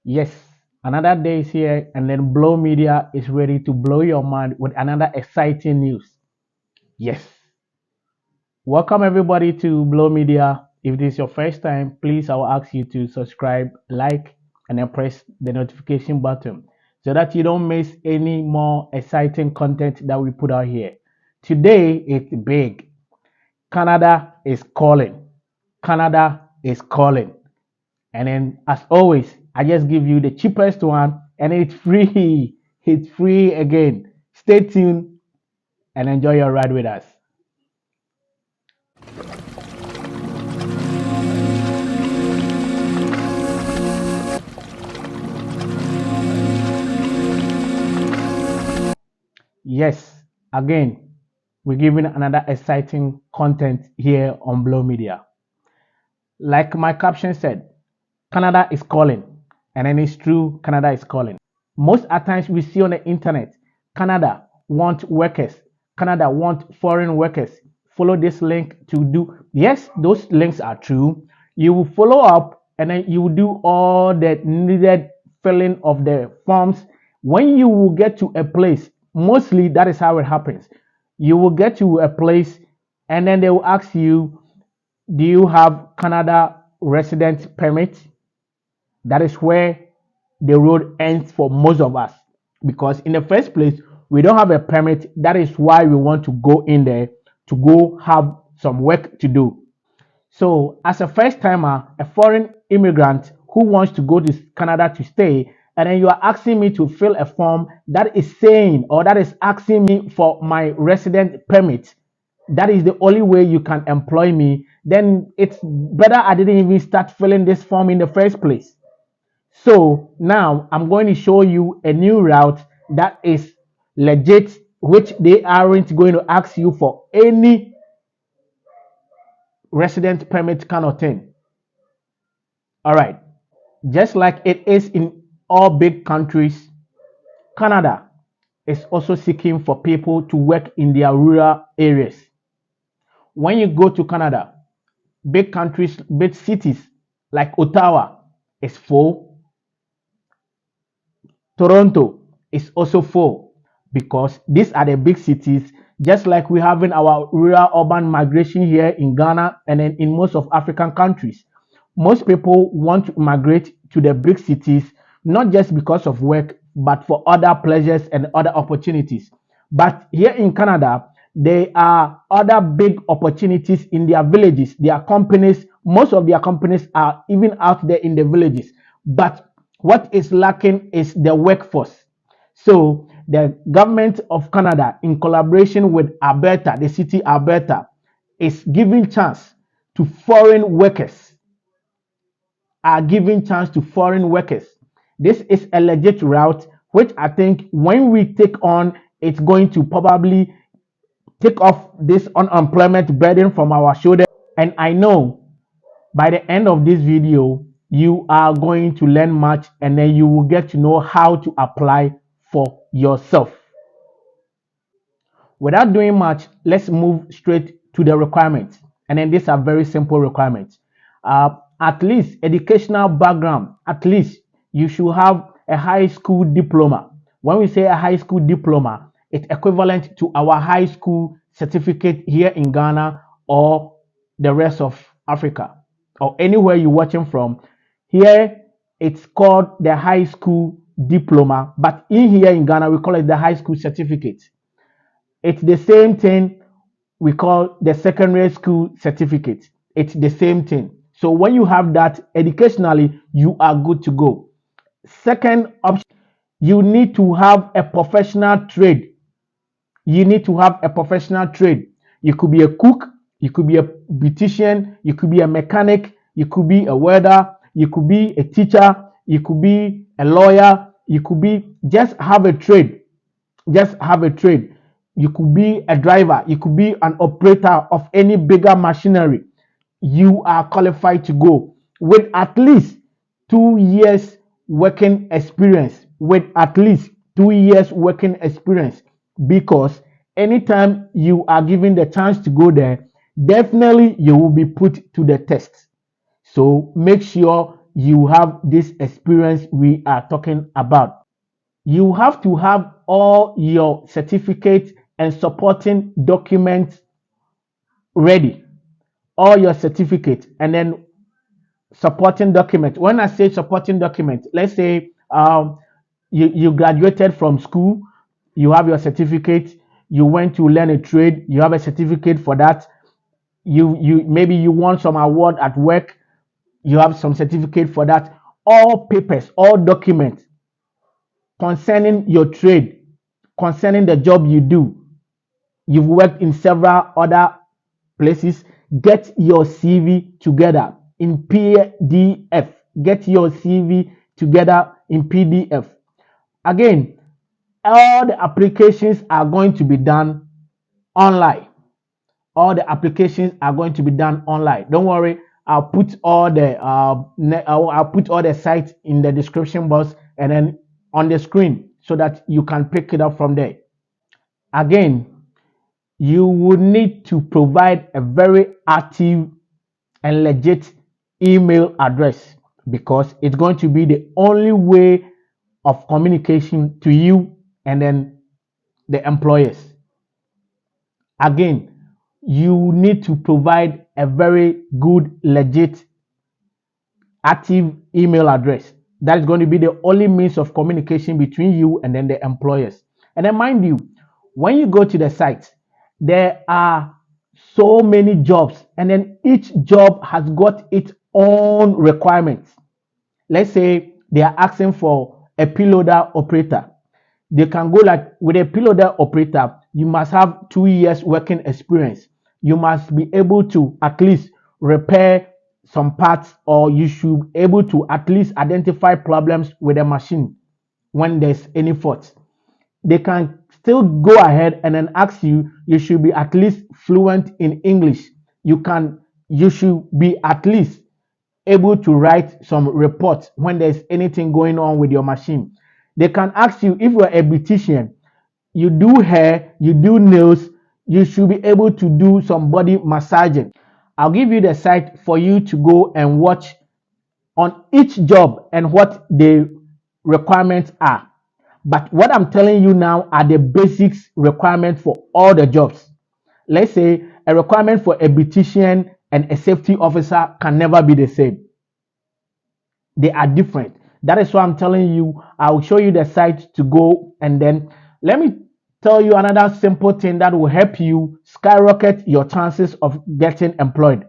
Yes, another day is here, and then Blow Media is ready to blow your mind with another exciting news. Yes, welcome everybody to Blow Media. If this is your first time, please I will ask you to subscribe, like, and then press the notification button so that you don't miss any more exciting content that we put out here. Today it's big. Canada is calling. Canada is calling. And then, as always, I just give you the cheapest one, and it's free. It's free again. Stay tuned and enjoy your ride with us. Yes, again, we're giving another exciting content here on Blow Media. Like my caption said, Canada is calling, and then it's true, Canada is calling. Most at times we see on the internet, Canada want workers, Canada want foreign workers. Follow this link to do. Yes, those links are true. You will follow up, and then you will do all the needed filling of the forms. When you will get to a place, mostly that is how it happens. You will get to a place, and then they will ask you, do you have Canada resident permit? That is where the road ends for most of us, because in the first place we don't have a permit. That is why we want to go in there to go have some work to do. So as a first timer, a foreign immigrant who wants to go to Canada to stay, and then you are asking me to fill a form that is saying, or that is asking me for my resident permit, that is the only way you can employ me, then it's better I didn't even start filling this form in the first place. So now I'm going to show you a new route that is legit, which they aren't going to ask you for any resident permit kind of thing. All right. Just like it is in all big countries, Canada is also seeking for people to work in their rural areas. When you go to Canada, big countries, big cities like Ottawa is full. Toronto is also full, because these are the big cities, just like we have in our rural urban migration here in Ghana and then in most of African countries. Most people want to migrate to the big cities, not just because of work, but for other pleasures and other opportunities. But here in Canada, there are other big opportunities in their villages. Their companies, most of their companies are even out there in the villages. But what is lacking is the workforce. So the government of Canada, in collaboration with Alberta, the city Alberta, is giving chance to foreign workers. Are giving chance to foreign workers. This is a legit route, which I think when we take on, it's going to probably take off this unemployment burden from our shoulders. And I know by the end of this video, you are going to learn much, and then you will get to know how to apply for yourself. Without doing much, let's move straight to the requirements. And then these are very simple requirements. At least educational background, at least you should have a high school diploma. When we say a high school diploma, it's equivalent to our high school certificate here in Ghana or the rest of Africa, or anywhere you're watching from. Here it's called the high school diploma, but in here in Ghana we call it the high school certificate. It's the same thing we call the secondary school certificate. It's the same thing. So when you have that educationally, you are good to go. Second option, you need to have a professional trade. You need to have a professional trade. You could be a cook, you could be a beautician, you could be a mechanic, you could be a welder, you could be a teacher, you could be a lawyer, you could be, just have a trade. Just have a trade. You could be a driver, you could be an operator of any bigger machinery. You are qualified to go with at least 2 years working experience. With at least 2 years working experience, because anytime you are given the chance to go there, definitely you will be put to the test. So make sure you have this experience we are talking about. You have to have all your certificates and supporting documents ready, all your certificates, and then supporting document. When I say supporting document, let's say you graduated from school, you have your certificate, you went to learn a trade, you have a certificate for that. You maybe you won some award at work, you have some certificate for that. All papers, all documents concerning your trade, concerning the job you do. You've worked in several other places. Get your CV together in PDF. Get your CV together in PDF. Again, all the applications are going to be done online. All the applications are going to be done online. Don't worry, I'll put all the I'll put all the sites in the description box and then on the screen so that you can pick it up from there. Again, you would need to provide a very active and legit email address because it's going to be the only way of communication to you and then the employers. Again, you need to provide a very good, legit, active email address. That is going to be the only means of communication between you and then the employers. And then mind you, when you go to the site, there are so many jobs, and then each job has got its own requirements. Let's say they are asking for a payloader operator. They can go like with a payloader operator, you must have 2 years working experience. You must be able to at least repair some parts, or you should be able to at least identify problems with a machine when there's any fault. They can still go ahead and then ask you, you should be at least fluent in English. You should be at least able to write some reports when there's anything going on with your machine. They can ask you if you're a beautician, you do hair, you do nails, you should be able to do some body massaging. I'll give you the site for you to go and watch on each job and what the requirements are. But what I'm telling you now are the basics requirements for all the jobs. Let's say a requirement for a beautician and a safety officer can never be the same. They are different. That is why I'm telling you, I'll show you the site to go, and then let me tell you another simple thing that will help you skyrocket your chances of getting employed.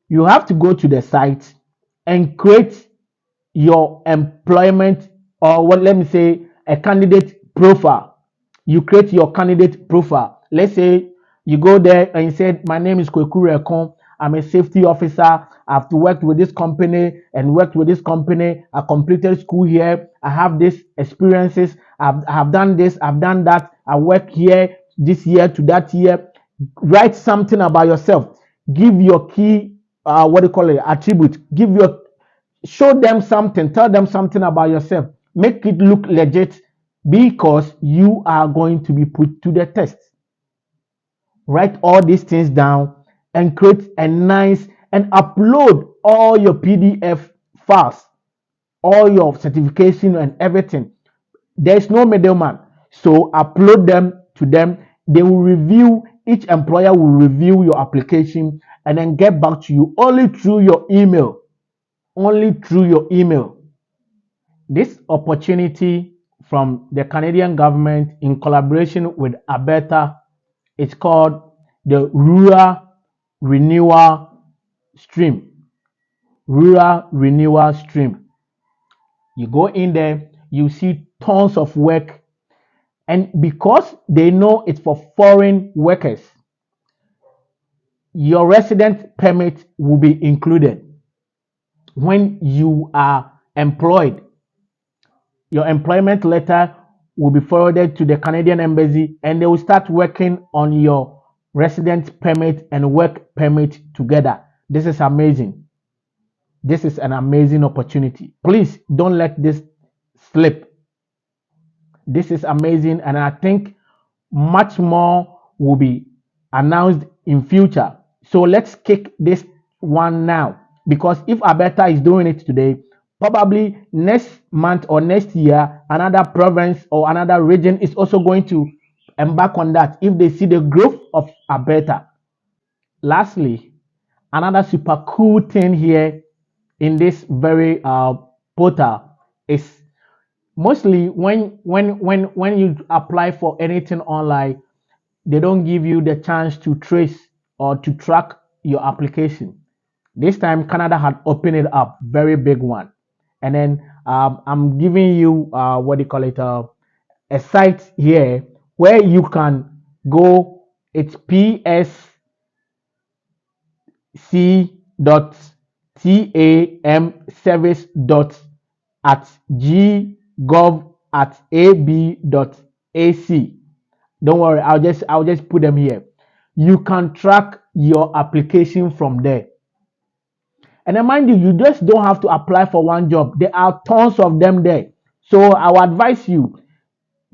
You have to go to the site and create your employment, or what, let me say, a candidate profile. You create your candidate profile. Let's say you go there and you said, my name is Kweku Rekon. I'm a safety officer. I've worked with this company and worked with this company. I completed school here. I have these experiences. I have done this. I've done that. I work here this year to that year. Write something about yourself. Give your key, what do you call it, attribute. Show them something. Tell them something about yourself. Make it look legit because you are going to be put to the test. Write all these things down and create a nice and upload all your PDF files, all your certification and everything. There's no middleman. So upload them to them. They will review, each employer will review your application and then get back to you only through your email. Only through your email. This opportunity from the Canadian government in collaboration with Alberta is called the Rural Renewal Stream. Rural Renewal Stream. You go in there, you see tons of work, and because they know it's for foreign workers, your resident permit will be included. When you are employed, your employment letter will be forwarded to the Canadian Embassy and they will start working on your resident permit and work permit together. This is amazing. This is an amazing opportunity. Please don't let this slip. This is amazing, and I think much more will be announced in future. So let's kick this one now. because if Alberta is doing it today, probably next month or next year, another province or another region is also going to embark on that if they see the growth of Alberta. Lastly, another super cool thing here in this very portal is mostly when you apply for anything online, they don't give you the chance to trace or to track your application. This time Canada had opened it up, very big one. And then I'm giving you what do you call it, a site here where you can go. It's psc.tam service at gov@ab.ac. Don't worry, I'll just put them here. You can track your application from there. And then mind you, you just don't have to apply for one job. There are tons of them there. So I would advise you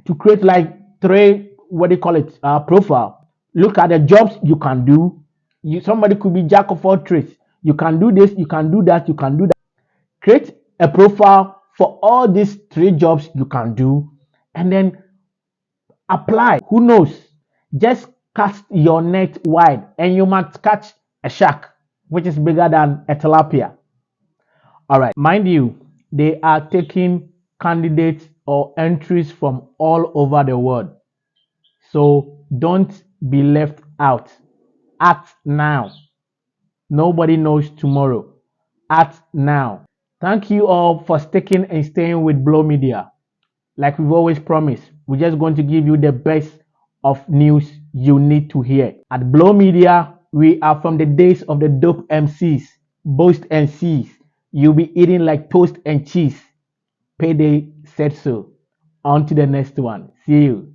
to create like three, what do you call it, profile. Look at the jobs you can do. Somebody could be jack of all trades. You can do this, you can do that, you can do that. Create a profile for all these three jobs you can do, and then apply. Who knows? Just cast your net wide, and you might catch a shark, which is bigger than a tilapia. All right, mind you, they are taking candidates or entries from all over the world. So don't be left out. Act now. Nobody knows tomorrow. Act now. Thank you all for sticking and staying with Blow Media. Like we've always promised, we're just going to give you the best of news you need to hear. At Blow Media, we are from the days of the dope MCs, Boast and C's. You'll be eating like toast and cheese. Payday said so. On to the next one. See you.